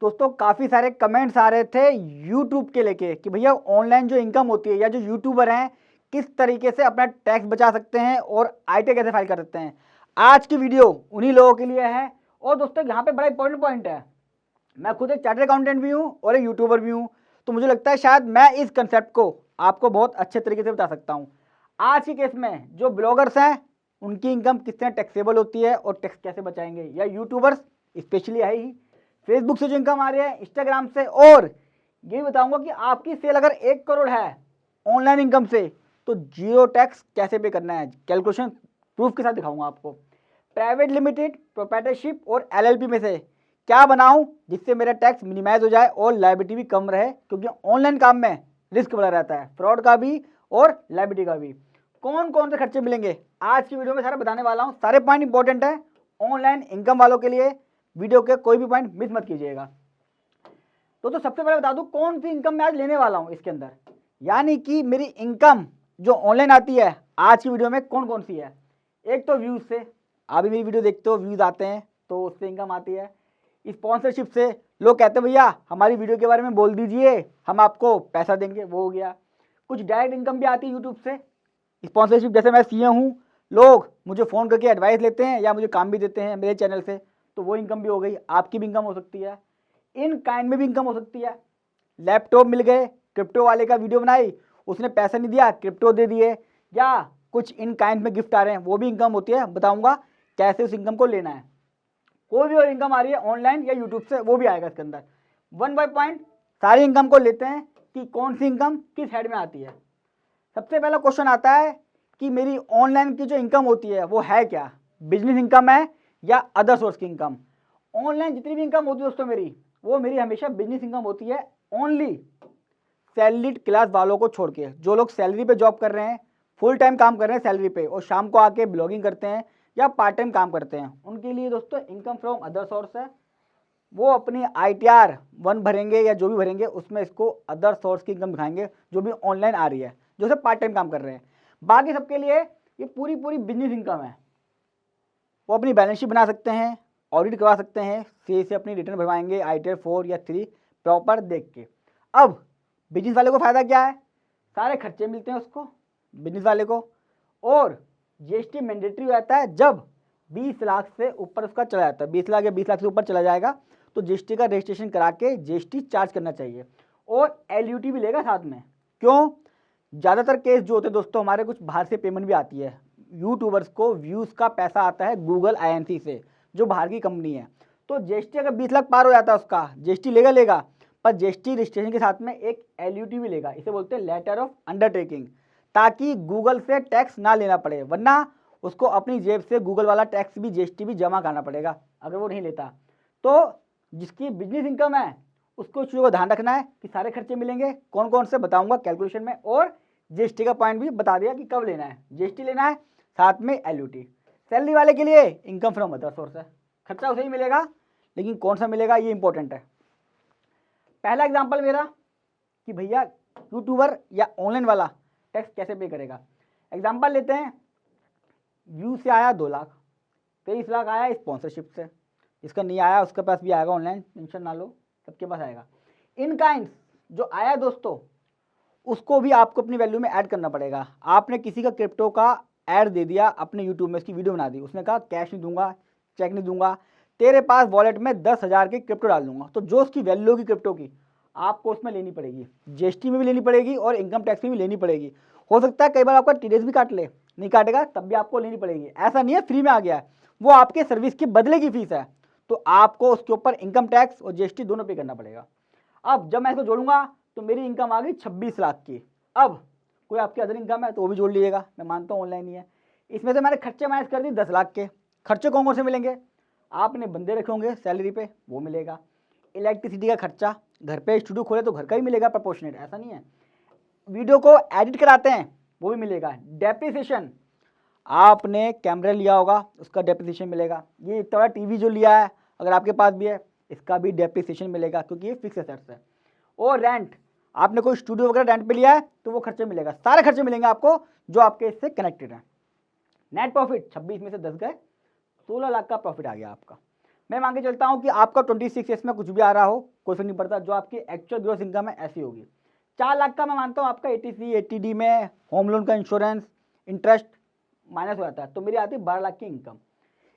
दोस्तों काफ़ी सारे कमेंट्स आ रहे थे यूट्यूब के लेके कि भैया ऑनलाइन जो इनकम होती है या जो यूट्यूबर हैं किस तरीके से अपना टैक्स बचा सकते हैं और आईटी कैसे फाइल कर सकते हैं। आज की वीडियो उन्हीं लोगों के लिए है। और दोस्तों यहाँ पे बड़ा इंपॉर्टेंट पॉइंट है, मैं खुद एक चार्टर्ड अकाउंटेंट भी हूँ और एक यूट्यूबर भी हूँ, तो मुझे लगता है शायद मैं इस कंसेप्ट को आपको बहुत अच्छे तरीके से बता सकता हूँ। आज के केस में जो ब्लॉगर्स हैं उनकी इनकम किस तरह टैक्सेबल होती है और टैक्स कैसे बचाएंगे, या यूट्यूबर्स स्पेशली है ही फेसबुक से जो इनकम आ रही है, इंस्टाग्राम से, और ये बताऊंगा कि आपकी सेल अगर 1 करोड़ है ऑनलाइन इनकम से तो जीरो टैक्स कैसे पे करना है, कैलकुलेशन प्रूफ के साथ दिखाऊंगा आपको। प्राइवेट लिमिटेड, प्रोप्राइटरशिप और एलएलपी में से क्या बनाऊं जिससे मेरा टैक्स मिनिमाइज हो जाए और लायबिलिटी भी कम रहे, क्योंकि ऑनलाइन काम में रिस्क बड़ा रहता है, फ्रॉड का भी और लायबिलिटी का भी। कौन कौन से खर्चे मिलेंगे आज की वीडियो में सारा बताने वाला हूं। सारे पॉइंट इंपॉर्टेंट है ऑनलाइन इनकम वालों के लिए, वीडियो के कोई भी पॉइंट मिस मत कीजिएगा। तो सबसे पहले बता दूं कौन सी इनकम मैं आज लेने वाला हूं इसके अंदर, यानी कि मेरी इनकम जो ऑनलाइन आती है आज की वीडियो में कौन कौन सी है। एक तो व्यूज से, आप भी मेरी वीडियो देखते हो, व्यूज आते हैं तो उससे इनकम आती है। स्पॉन्सरशिप से, लोग कहते हैं भैया हमारी वीडियो के बारे में बोल दीजिए हम आपको पैसा देंगे, वो हो गया। कुछ डायरेक्ट इनकम भी आती है यूट्यूब से, स्पॉन्सरशिप, जैसे मैं सीए हूँ, लोग मुझे फ़ोन करके एडवाइस लेते हैं या मुझे काम भी देते हैं मेरे चैनल से, तो वो इनकम भी हो गई। आपकी भी इनकम हो सकती है, इन काइंड में भी इनकम हो सकती है। लैपटॉप मिल गए, क्रिप्टो वाले का वीडियो बनाई, उसने पैसा नहीं दिया, क्रिप्टो दे दिए, या कुछ इन काइंड में गिफ्ट आ रहे हैं, वो भी इनकम होती है। बताऊंगा कैसे उस इनकम को लेना है। कोई भी और इनकम आ रही है ऑनलाइन या यूट्यूब से, वो भी आएगा इसके अंदर। वन बाय पॉइंट सारी इनकम को लेते हैं कि कौन सी इनकम किस हेड में आती है। सबसे पहला क्वेश्चन आता है कि मेरी ऑनलाइन की जो इनकम होती है वो है क्या, बिजनेस इनकम है या अदर सोर्स की इनकम। ऑनलाइन जितनी भी इनकम होती है दोस्तों मेरी, वो मेरी हमेशा बिजनेस इनकम होती है। ओनली सैलरीड क्लास वालों को छोड़ के, जो लोग सैलरी पे जॉब कर रहे हैं, फुल टाइम काम कर रहे हैं सैलरी पे और शाम को आके ब्लॉगिंग करते हैं या पार्ट टाइम काम करते हैं, उनके लिए दोस्तों इनकम फ्रॉम अदर सोर्स है। वो अपनी ITR 1 भरेंगे या जो भी भरेंगे उसमें इसको अदर सोर्स की इनकम दिखाएंगे जो भी ऑनलाइन आ रही है, जो सब पार्ट टाइम काम कर रहे हैं। बाकी सबके लिए ये पूरी पूरी बिजनेस इनकम है। वो अपनी बैलेंस शीट बना सकते हैं, ऑडिट करवा सकते हैं, सी से अपनी रिटर्न भरवाएंगे ITR 4 या 3 प्रॉपर देख के। अब बिजनेस वाले को फ़ायदा क्या है, सारे खर्चे मिलते हैं उसको बिजनेस वाले को, और GST मैंडेटरी हो जाता है जब 20 लाख से ऊपर उसका चला जाता है। 20 लाख या 20 लाख से ऊपर चला जाएगा तो GST का रजिस्ट्रेशन करा के GST चार्ज करना चाहिए, और LUT भी लेगा साथ में। क्यों, ज़्यादातर केस जो होते हैं दोस्तों हमारे, कुछ बाहर से पेमेंट भी आती है। यूट्यूबर्स को व्यूज़ का पैसा आता है गूगल INC से, जो बाहर की कंपनी है। तो GST अगर 20 लाख पार हो जाता है उसका, GST लेगा, पर GST रजिस्ट्रेशन के साथ में एक LUT भी लेगा, इसे बोलते हैं लेटर ऑफ अंडरटेकिंग, ताकि गूगल से टैक्स ना लेना पड़े, वरना उसको अपनी जेब से गूगल वाला टैक्स भी GST भी जमा करना पड़ेगा अगर वो नहीं लेता। तो जिसकी बिजनेस इनकम है उसको इस चीज़ को ध्यान रखना है कि सारे खर्चे मिलेंगे, कौन कौन से बताऊंगा कैलकुलेशन में, और GST का पॉइंट भी बता दिया कि कब लेना है, GST लेना है साथ में LUT। सैलरी वाले के लिए इनकम फ्रॉम अदर सोर्स है, खर्चा उसे ही मिलेगा, लेकिन कौन सा मिलेगा ये इंपॉर्टेंट है। पहला एग्जाम्पल मेरा कि भैया यूट्यूबर या ऑनलाइन वाला टैक्स कैसे पे करेगा। एग्जाम्पल लेते हैं, व्यू से आया 2 लाख, 23 लाख आया स्पॉन्सरशिप से, जिसका नहीं आया उसके पास भी आएगा ऑनलाइन, टेंशन ना लो, सबके पास आएगा। इन काइंड जो आया दोस्तों उसको भी आपको अपनी वैल्यू में ऐड करना पड़ेगा। आपने किसी का क्रिप्टो का ऐड दे दिया अपने यूट्यूब में, उसकी वीडियो बना दी, उसने कहा कैश नहीं दूंगा, चेक नहीं दूंगा, तेरे पास वॉलेट में 10,000 की क्रिप्टो डाल दूंगा, तो जो उसकी वैल्यू होगी क्रिप्टो की आपको उसमें लेनी पड़ेगी, GST में भी लेनी पड़ेगी और इनकम टैक्स में भी लेनी पड़ेगी। हो सकता है कई बार आपका TDS भी काट ले, नहीं काटेगा तब भी आपको लेनी पड़ेगी। ऐसा नहीं है फ्री में आ गया है, वो आपके सर्विस के बदले की फीस है, तो आपको उसके ऊपर इनकम टैक्स और GST दोनों पे करना पड़ेगा। अब जब मैं इसको जोड़ूंगा तो मेरी इनकम आ गई 26 लाख की। अब कोई आपकी अदर इनकम है तो वो भी जोड़ लीजिएगा, मैं मानता हूँ ऑनलाइन ही है। इसमें से मैंने खर्चे माइनस कर दिए 10 लाख के। खर्चे कौन कौन से मिलेंगे, आपने बंदे रखे होंगे सैलरी पे, वो मिलेगा। इलेक्ट्रिसिटी का खर्चा, घर पे स्टूडियो खोले तो घर का ही मिलेगा प्रोपोर्शनेट, ऐसा नहीं है। वीडियो को एडिट कराते हैं वो भी मिलेगा। डेप्रिसिएशन, आपने कैमरा लिया होगा उसका डेप्रिसिएशन मिलेगा। ये इतना बड़ा TV जो लिया है अगर आपके पास भी है इसका भी डेप्रिसिएशन मिलेगा, क्योंकि ये फिक्स एसेट्स है। और रेंट, आपने कोई स्टूडियो वगैरह रेंट पे लिया है तो वो खर्चे मिलेगा, सारे खर्चे मिलेंगे आपको जो आपके इससे कनेक्टेड है। नेट प्रॉफिट 26 में से 10 गए, 16 लाख का प्रॉफिट आ गया आपका। मैं मान के चलता हूँ कि आपका 26 ईयर्स में कुछ भी आ रहा हो, कोई फर्क नहीं पड़ता, जो आपकी एक्चुअल ग्रॉस इनकम है ऐसी होगी। 4 लाख का मैं मानता हूँ आपका ATC ATD में होम लोन का इंश्योरेंस इंटरेस्ट माइनस हो जाता है, तो मेरी आती है 12 लाख की इनकम।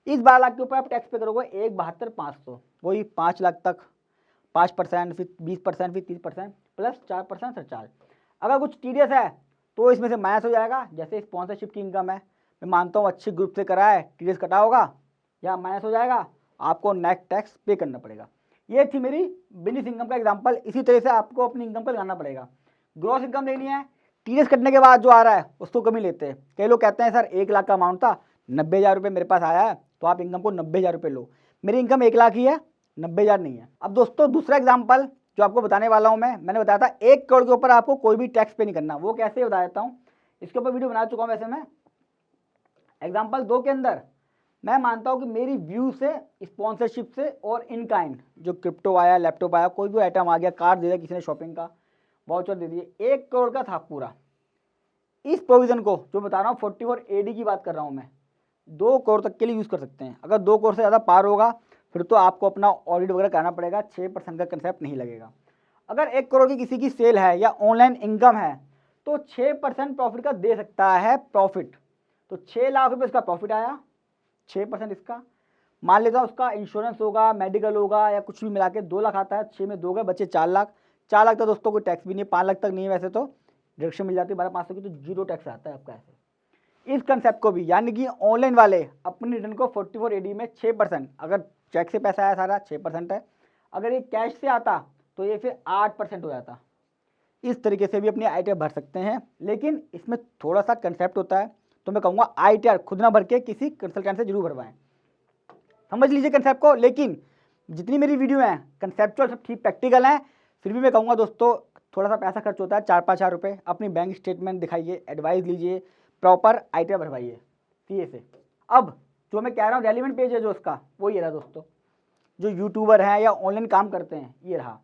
इस 12 लाख के ऊपर आप टैक्स पे करोगे 1,72,500, वही 5 लाख तक 5%, फिर 20%, फिर 30% प्लस 4% सरचार्ज। अगर कुछ टीडीएस है तो इसमें से माइनस हो जाएगा, जैसे स्पॉन्सरशिप की इनकम है, मैं मानता हूँ अच्छे ग्रुप से करा है, टीडीएस कटा होगा, या माइनस हो जाएगा, आपको नेट टैक्स पे करना पड़ेगा। ये थी मेरी बिजनेस इनकम का एग्जांपल। इसी तरह से आपको अपनी इनकम का लगाना पड़ेगा। ग्रॉस इनकम लेनी है, टीडीएस कटने के बाद जो आ रहा है उसको कमी लेते हैं। कई लोग कहते हैं सर 1 लाख का अमाउंट था, 90,000 रुपये मेरे पास आया है, तो आप इनकम को 90,000 रुपये लो। मेरी इनकम 1 लाख ही है, 90,000 नहीं है। अब दोस्तों दूसरा एग्जाम्पल जो आपको बताने वाला हूँ मैंने बताया था 1 करोड़ के ऊपर आपको कोई भी टैक्स पे नहीं करना। वो कैसे बता देता हूँ, इसके ऊपर वीडियो बना चुका हूँ वैसे मैं। एग्जाम्पल 2 के अंदर मैं मानता हूँ कि मेरी व्यू से, स्पॉन्सरशिप से और इन काइंड जो क्रिप्टो आया, लैपटॉप आया, कोई भी आइटम आ गया, कार्ड दे दिया किसी ने, शॉपिंग का वाउचर दे दिए, 1 करोड़ का था पूरा। इस प्रोविजन को जो बता रहा हूँ 44 AD की बात कर रहा हूँ मैं, 2 करोड़ तक के लिए यूज़ कर सकते हैं। अगर 2 करोड़ से ज़्यादा पार होगा फिर तो आपको अपना ऑडिट वगैरह कराना पड़ेगा, 6% का कंसेप्ट नहीं लगेगा। अगर 1 करोड़ की किसी की सेल है या ऑनलाइन इनकम है तो 6% प्रॉफिट का दे सकता है प्रॉफिट। तो 6 लाख रुपये इसका प्रॉफिट आया, 6% इसका। मान लेता हूँ उसका इंश्योरेंस होगा, मेडिकल होगा, या कुछ भी मिला के 2 लाख आता है, 6 में 2 गए, बचे 4 लाख। 4 लाख तक दोस्तों कोई टैक्स भी नहीं है, 5 लाख तक नहीं है वैसे तो, डिडक्शन मिल जाती है 12,500 की, तो 0 टैक्स आता है आपका ऐसे। इस कंसेप्ट को भी, यानी कि ऑनलाइन वाले अपनी रिटर्न को 44 AD में 6%, अगर चेक से पैसा आया सारा 6% है, अगर ये कैश से आता तो ये फिर 8% हो जाता। इस तरीके से भी अपनी ITR भर सकते हैं, लेकिन इसमें थोड़ा सा कंसेप्ट होता है, तो मैं कहूँगा ITR खुद ना भर के किसी कंसल्टेंट से जरूर भरवाएं। समझ लीजिए कंसेप्ट को। लेकिन जितनी मेरी वीडियो है कंसेप्चुअल सब ठीक प्रैक्टिकल है, फिर भी मैं कहूँगा दोस्तों थोड़ा सा पैसा खर्च होता है, 4-5 हज़ार रुपये। अपनी बैंक स्टेटमेंट दिखाइए, एडवाइस लीजिए, प्रॉपर ITR भरवाइए सीए से। अब जो मैं कह रहा हूँ रेलिवेंट पेज है जो उसका, वो ये रहा दोस्तों। जो यूट्यूबर हैं या ऑनलाइन काम करते हैं, ये रहा।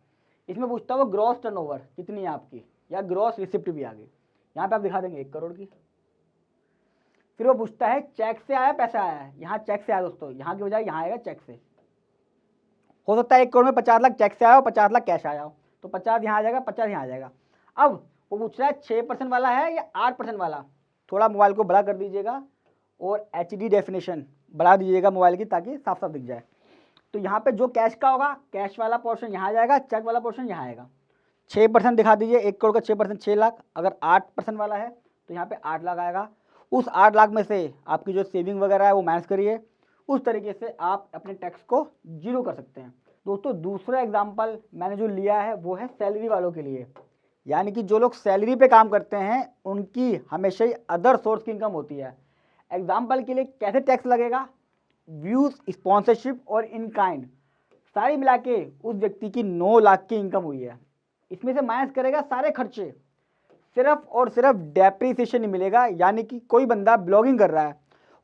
इसमें पूछता है वो ग्रॉस टर्नओवर कितनी है आपकी, या ग्रॉस रिसिप्ट भी आ गई। यहाँ पे आप दिखा देंगे 1 करोड़ की। फिर वो पूछता है चेक से आया पैसा आया है, यहाँ चेक से आया दोस्तों, यहाँ की बजाय यहाँ आएगा चेक से। हो सकता है 1 करोड़ में 50 लाख चेक से आया हो, 50 लाख कैश आया हो, तो 50 यहाँ आ जाएगा, 50 यहाँ आ जाएगा। अब वो पूछ रहा है 6% वाला है या 8% वाला। थोड़ा मोबाइल को बड़ा कर दीजिएगा और HD डेफिनेशन बढ़ा दीजिएगा मोबाइल की, ताकि साफ साफ दिख जाए। तो यहाँ पे जो कैश का होगा, कैश वाला पोर्शन यहाँ आ जाएगा, चेक वाला पोर्शन यहाँ आएगा। 6% दिखा दीजिए, 1 करोड़ का 6% 6 लाख। अगर 8% वाला है तो यहाँ पे 8 लाख आएगा। उस 8 लाख में से आपकी जो सेविंग वगैरह है वो माइनस करिए। उस तरीके से आप अपने टैक्स को 0 कर सकते हैं। दोस्तों दूसरा एग्जाम्पल मैंने जो लिया है वो है सैलरी वालों के लिए, यानी कि जो लोग सैलरी पे काम करते हैं उनकी हमेशा ही अदर सोर्स की इनकम होती है। एग्जाम्पल के लिए कैसे टैक्स लगेगा, व्यूज, स्पॉन्सरशिप और इन काइंड सारी मिला के उस व्यक्ति की 9 लाख की इनकम हुई है, इसमें से माइनस करेगा सारे खर्चे, सिर्फ और सिर्फ डेप्रीसिएशन ही मिलेगा। यानी कि कोई बंदा ब्लॉगिंग कर रहा है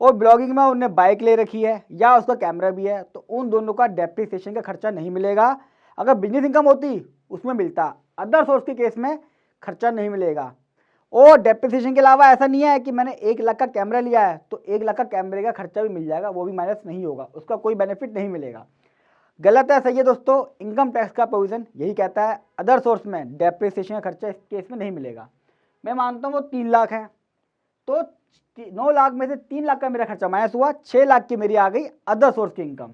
और ब्लॉगिंग में उन्होंने बाइक ले रखी है या उसका कैमरा भी है, तो उन दोनों का डेप्रीसिएशन का खर्चा नहीं मिलेगा। अगर बिजनेस इनकम होती उसमें मिलता, अदर सोर्स के केस में खर्चा नहीं मिलेगा। और डेप्रिसिएशन के अलावा ऐसा नहीं है कि मैंने 1 लाख का कैमरा लिया है तो 1 लाख का कैमरे का खर्चा भी मिल जाएगा, वो भी माइनस नहीं होगा, उसका कोई बेनिफिट नहीं मिलेगा। गलत है, सही है दोस्तों। इनकम टैक्स का प्रोविजन यही कहता है अदर सोर्स में डेप्रिसिएशन का खर्चा इस केस में नहीं मिलेगा। मैं मानता हूँ वो 3 लाख है, तो 9 लाख में से 3 लाख का मेरा खर्चा माइनस हुआ, 6 लाख की मेरी आ गई अदर सोर्स की इनकम।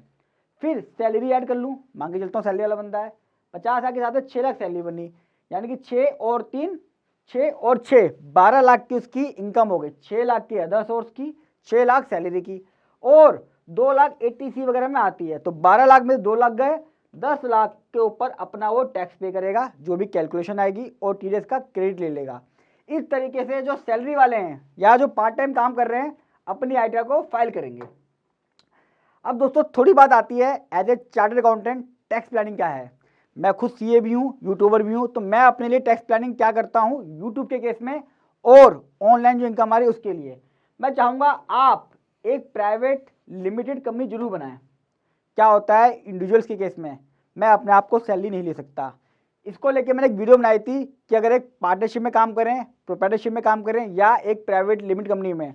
फिर सैलरी ऐड कर लूँ, मान के चलता हूँ सैलरी वाला बंदा है, 50,000 के साथ 6 लाख सैलरी बनी, यानी कि 6 और 3 6 और 6 12 लाख की उसकी इनकम हो गई। 6 लाख की अदर सोर्स की, 6 लाख सैलरी की, और 2 लाख ATC वगैरह में आती है, तो 12 लाख में 2 लाख गए, 10 लाख के ऊपर अपना वो टैक्स पे करेगा, जो भी कैलकुलेशन आएगी, और TDS का क्रेडिट ले लेगा। इस तरीके से जो सैलरी वाले हैं या जो पार्ट टाइम काम कर रहे हैं अपनी ITR को फाइल करेंगे। अब दोस्तों थोड़ी बात आती है as a chartered accountant tax planning क्या है। मैं खुद CA भी हूँ, यूट्यूबर भी हूँ, तो मैं अपने लिए टैक्स प्लानिंग क्या करता हूँ यूट्यूब के केस में और ऑनलाइन जो इनकम आ रही है उसके लिए। मैं चाहूँगा आप एक प्राइवेट लिमिटेड कंपनी जरूर बनाएं। क्या होता है इंडिविजुअल्स के केस में मैं अपने आप को सैलरी नहीं ले सकता, इसको लेके मैंने एक वीडियो बनाई थी कि अगर एक पार्टनरशिप में काम करें, प्रोप्राइटरशिप में काम करें या एक प्राइवेट लिमिटेड कंपनी में,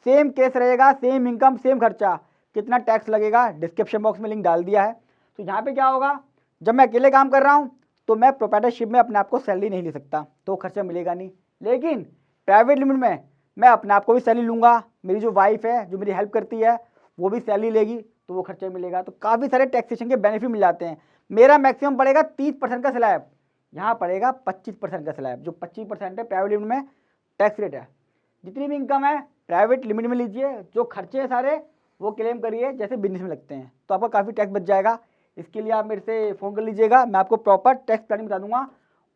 सेम केस रहेगा, सेम इनकम सेम खर्चा, कितना टैक्स लगेगा डिस्क्रिप्शन बॉक्स में लिंक डाल दिया है। तो यहाँ पे क्या होगा, जब मैं अकेले काम कर रहा हूँ तो मैं प्रोप्राइटरशिप में अपने आप को सैलरी नहीं ले सकता, तो खर्चा मिलेगा नहीं। लेकिन प्राइवेट लिमिट में मैं अपने आप को भी सैलरी लूँगा, मेरी जो वाइफ है जो मेरी हेल्प करती है वो भी सैलरी लेगी, तो वो खर्चा मिलेगा। तो काफ़ी सारे टैक्सेशन के बेनिफिट मिल जाते हैं। मेरा मैक्सिमम पड़ेगा 30% का स्लैब, यहाँ पड़ेगा 25% का स्लैब, जो 25% है प्राइवेट लिमिट में टैक्स रेट है। जितनी भी इनकम है प्राइवेट लिमिट में लीजिए, जो खर्चे हैं सारे वो क्लेम करिए जैसे बिजनेस में लगते हैं, तो आपका काफ़ी टैक्स बच जाएगा। इसके लिए आप मेरे से फ़ोन कर लीजिएगा, मैं आपको प्रॉपर टैक्स प्लानिंग बता दूंगा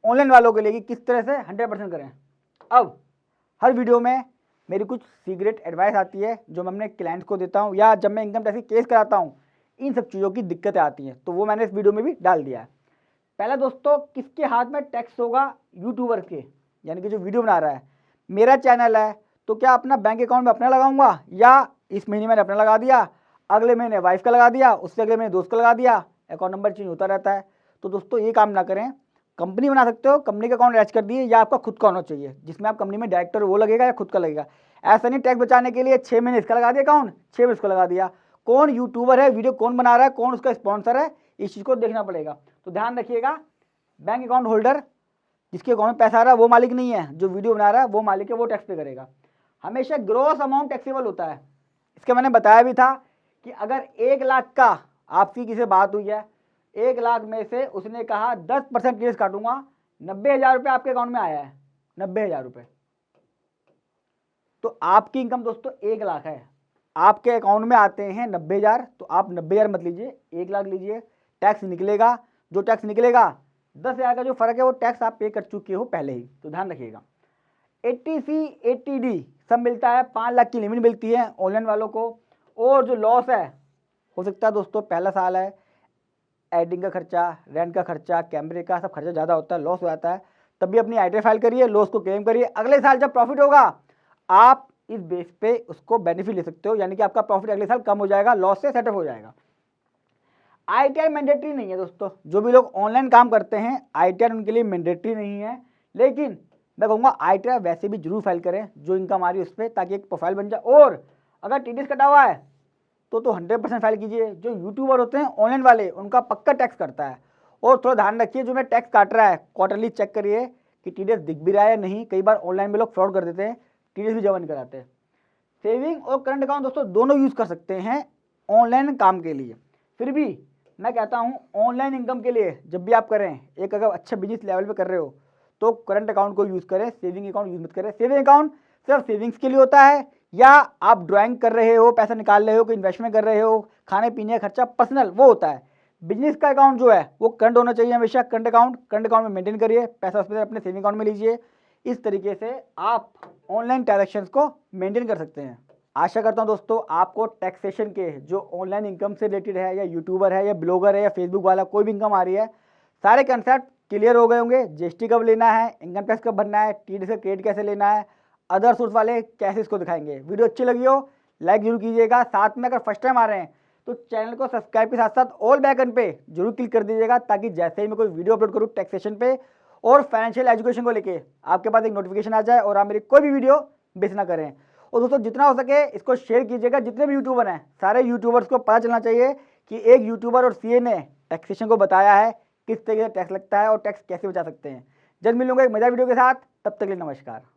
ऑनलाइन वालों के लिए कि किस तरह से 100% करें। अब हर वीडियो में मेरी कुछ सीक्रेट एडवाइस आती है जो मैं अपने क्लाइंट्स को देता हूँ, या जब मैं इनकम टैक्स केस कराता हूँ इन सब चीज़ों की दिक्कतें आती हैं, तो वो मैंने इस वीडियो में भी डाल दिया है। पहला दोस्तों, किसके हाथ में टैक्स होगा? यूट्यूबर के, यानी कि जो वीडियो बना रहा है। मेरा चैनल है तो क्या अपना बैंक अकाउंट में अपना लगाऊंगा, या इस महीने मैंने अपना लगा दिया, अगले महीने वाइफ का लगा दिया, उससे अगले महीने दोस्त का लगा दिया, अकाउंट नंबर चेंज होता रहता है। तो दोस्तों ये काम ना करें। कंपनी बना सकते हो, कंपनी का अकाउंट अटैच कर दिए, या आपका खुद का होना चाहिए जिसमें आप कंपनी में डायरेक्टर वो लगेगा या खुद का लगेगा। ऐसा नहीं टैक्स बचाने के लिए 6 महीने इसका लगा दिया अकाउंट, 6 महीने इसका लगा दिया। कौन यूट्यूबर है, वीडियो कौन बना रहा है, कौन उसका स्पॉन्सर है, इस चीज़ को देखना पड़ेगा। तो ध्यान रखिएगा, बैंक अकाउंट होल्डर जिसके अकाउंट में पैसा आ रहा है वो मालिक नहीं है, जो वीडियो बना रहा है वो मालिक है, वो टैक्स पे करेगा। हमेशा ग्रॉस अमाउंट टैक्सेबल होता है। इसका मैंने बताया भी था कि अगर 1 लाख का आपकी किसी बात हुई है, 1 लाख में से उसने कहा 10% टीडीएस काटूंगा, 90,000 रुपये आपके अकाउंट में आया है, 90,000 रुपये, तो आपकी इनकम दोस्तों 1 लाख है, आपके अकाउंट में आते हैं 90,000, तो आप 90,000 मत लीजिए, 1 लाख लीजिए। टैक्स निकलेगा, जो टैक्स निकलेगा 10,000 का जो फर्क है वो टैक्स आप पे कर चुके हो पहले ही, तो ध्यान रखिएगा। 80C 80D सब मिलता है, 5 लाख की लिमिट मिलती है ऑनलाइन वालों को। और जो लॉस है, हो सकता है दोस्तों पहला साल है, एडिंग का खर्चा, रेंट का खर्चा, कैमरे का सब खर्चा ज़्यादा होता है, लॉस हो जाता है, तभी अपनी आईटी फाइल करिए, लॉस को क्लेम करिए। अगले साल जब प्रॉफिट होगा आप इस बेस पे उसको बेनिफिट ले सकते हो, यानी कि आपका प्रॉफिट अगले साल कम हो जाएगा, लॉस से सेटअप हो जाएगा। ITR मैंडेटरी नहीं है दोस्तों, जो भी लोग ऑनलाइन काम करते हैं ITR उनके लिए मैंडेटरी नहीं है, लेकिन मैं कहूँगा ITR वैसे भी जरूर फाइल करें जो इनकम आ रही है उस पर, ताकि एक प्रोफाइल बन जाए। और अगर टीडीएस कटा हुआ है तो 100% फाइल कीजिए। जो यूट्यूबर होते हैं ऑनलाइन वाले उनका पक्का टैक्स करता है। और थोड़ा ध्यान रखिए, जो मैं टैक्स काट रहा है क्वार्टरली चेक करिए कि टीडीएस दिख भी रहा है या नहीं। कई बार ऑनलाइन में लोग फ्रॉड कर देते हैं, टीडीएस भी जमा नहीं कराते हैं। सेविंग और करंट अकाउंट दोस्तों दोनों यूज़ कर सकते हैं ऑनलाइन काम के लिए। फिर भी मैं कहता हूँ ऑनलाइन इनकम के लिए जब भी आप करें, एक अगर अच्छा बिजनेस लेवल पे कर रहे हो तो करंट अकाउंट को यूज़ करें, सेविंग अकाउंट यूज़ मत करें। सेविंग अकाउंट सिर्फ सेविंग्स के लिए होता है, या आप ड्राइंग कर रहे हो, पैसा निकाल रहे हो, कोई इन्वेस्टमेंट कर रहे हो, खाने पीने का खर्चा पर्सनल, वो होता है। बिजनेस का अकाउंट जो है वो करंट होना चाहिए हमेशा, करंट अकाउंट में मेंटेन करिए, पैसा उसमें अपने सेविंग अकाउंट में लीजिए। इस तरीके से आप ऑनलाइन ट्रांजैक्शंस को मेंटेन कर सकते हैं। आशा करता हूं दोस्तों आपको टैक्सेशन के जो ऑनलाइन इनकम से रिलेटेड है, या यूट्यूबर है, या ब्लॉगर है, या फेसबुक वाला कोई भी इनकम आ रही है, सारे कंसेप्ट क्लियर हो गए होंगे। जीएसटी कब लेना है, इनकम टैक्स कब भरना है, टीडीएस का क्रेडिट कैसे लेना है, अदर सोर्स वाले कैसे इसको दिखाएंगे। वीडियो अच्छी लगी हो लाइक जरूर कीजिएगा। साथ में अगर फर्स्ट टाइम आ रहे हैं तो चैनल को सब्सक्राइब के साथ साथ ऑल बेल आइकन पे जरूर क्लिक कर दीजिएगा, ताकि जैसे ही मैं कोई वीडियो अपलोड करूँ टैक्सेशन पे और फाइनेंशियल एजुकेशन को लेके आपके पास एक नोटिफिकेशन आ जाए और आप मेरी कोई भी वीडियो मिस ना करें। और दोस्तों जितना हो सके इसको शेयर कीजिएगा, जितने भी यूट्यूबर हैं सारे यूट्यूबर्स को पता चलना चाहिए कि एक यूट्यूबर और सीए ने टैक्सेशन को बताया है, किस तरीके से टैक्स लगता है और टैक्स कैसे बचा सकते हैं। जल्द मिलूंगा एक मजा वीडियो के साथ, तब तक के लिए नमस्कार।